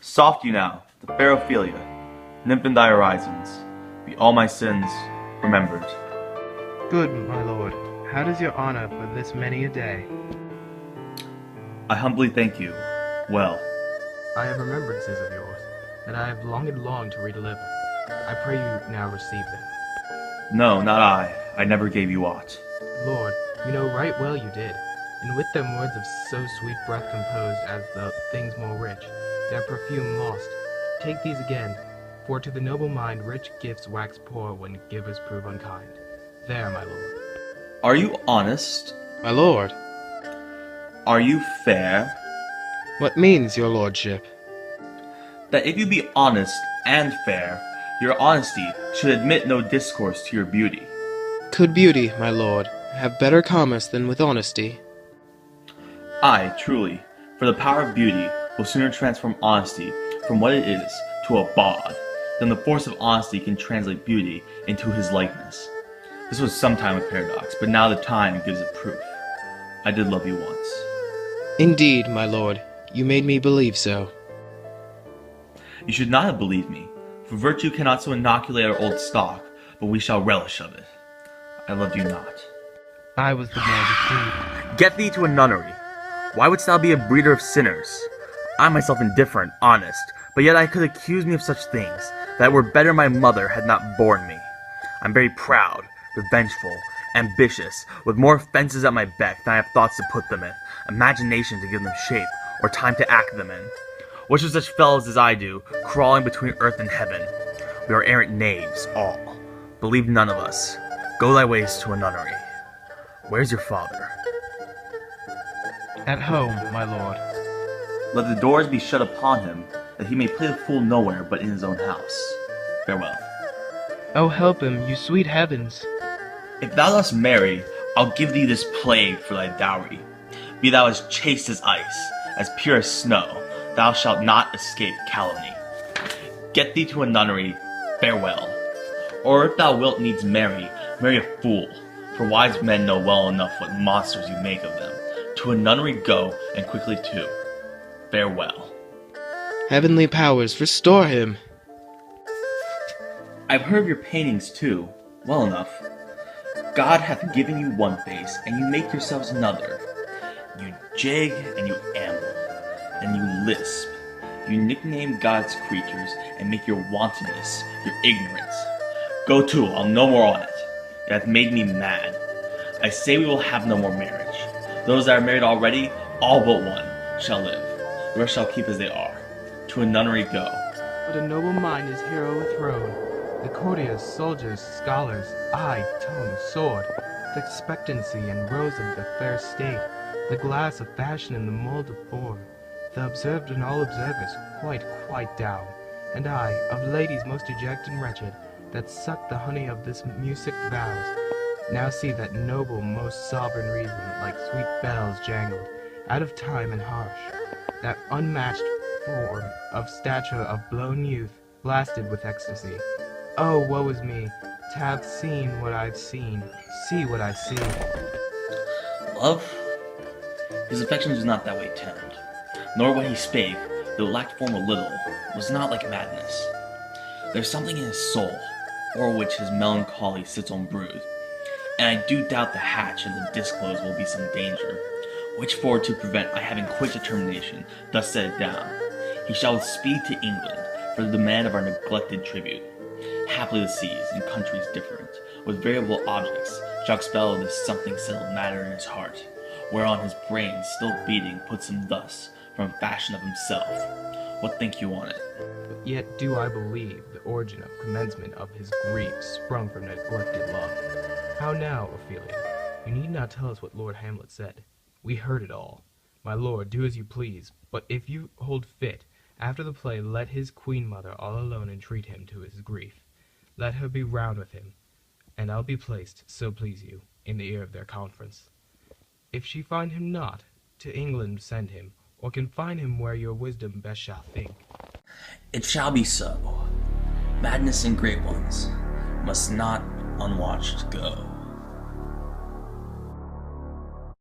Soft you now, the fair Ophelia, nymph in thy horizons, be all my sins remembered. Good, my lord. How does your honor for this many a day? I humbly thank you. Well, I have remembrances of yours, that I have longed and longed to redeliver. I pray you now receive them. no, not I. I never gave you aught. Lord, you know right well you did, and with them words of so sweet breath composed as the things more rich, their perfume lost. Take these again, for to the noble mind rich gifts wax poor when givers prove unkind. There, my lord. Are you honest? My lord, Are you fair? what means your lordship? That if you be honest and fair, your honesty should admit no discourse to your beauty. Could beauty, my lord, have better commerce than with honesty? Aye, truly, for the power of beauty will sooner transform honesty from what it is to a bawd, than the force of honesty can translate beauty into his likeness. This was sometime a paradox, but now the time gives it proof. I did love you once. Indeed, my lord, you made me believe so. You should not have believed me, for virtue cannot so inoculate our old stock, but we shall relish of it. I loved you not. I was the more deceived. Get thee to a nunnery. Why wouldst thou be a breeder of sinners? I myself indifferent, honest, but yet I could accuse me of such things, that it were better my mother had not borne me. I'm very proud, revengeful, ambitious, with more fences at my beck than I have thoughts to put them in, imagination to give them shape, or time to act them in. What should such fellows as I do, crawling between earth and heaven? We are errant knaves, all. Believe none of us. Go thy ways to a nunnery. Where's your father? At home, my lord. Let the doors be shut upon him, that he may play the fool nowhere but in his own house. Farewell. Oh, help him, you sweet heavens! If thou dost marry, I'll give thee this plague for thy dowry. Be thou as chaste as ice, as pure as snow, thou shalt not escape calumny. Get thee to a nunnery, farewell. Or if thou wilt needs marry, marry a fool, for wise men know well enough what monsters you make of them. To a nunnery go, and quickly too. Farewell. Heavenly powers, restore him! I've heard of your paintings too, well enough. God hath given you one face, and you make yourselves another. You jig, and you amble, and you lisp. You nickname God's creatures, and make your wantonness your ignorance. Go to, I'll no more on it. It hath made me mad. I say we will have no more marriage. Those that are married already, all but one, shall live. The rest shall keep as they are. To a nunnery go. But a noble mind is here overthrown. The courtiers, soldiers, scholars, eye, tongue, sword, the expectancy and rose of the fair state, the glass of fashion and the mold of form, the observed and all observers, quite down, and I, of ladies most dejected and wretched, that suck the honey of this musicked vows, now see that noble, most sovereign reason, like sweet bells jangled, out of time and harsh, that unmatched form of stature of blown youth, blasted with ecstasy. Oh, woe is me, to have seen what I've seen, see what I see. Love? His affections was not that way tend, nor what he spake, though it lacked form a little, was not like madness. There's something in his soul, o'er which his melancholy sits on brood, and I do doubt the hatch and the disclose will be some danger, which for to prevent I having quick determination, thus set it down. He shall with speed to England, for the demand of our neglected tribute. Haply the seas, and countries different, with variable objects, shall expel this something settled matter in his heart, whereon his brain, still beating, puts him thus, from fashion of himself. What think you on it? But yet do I believe the origin of commencement of his grief sprung from neglected love. How now, Ophelia? You need not tell us what Lord Hamlet said. We heard it all. My lord, do as you please, but if you hold fit, after the play let his queen mother all alone entreat him to his grief. Let her be round with him, and I'll be placed, so please you, in the ear of their conference. If she find him not, to England send him, or confine him where your wisdom best shall think. It shall be so. Madness and great ones must not unwatched go.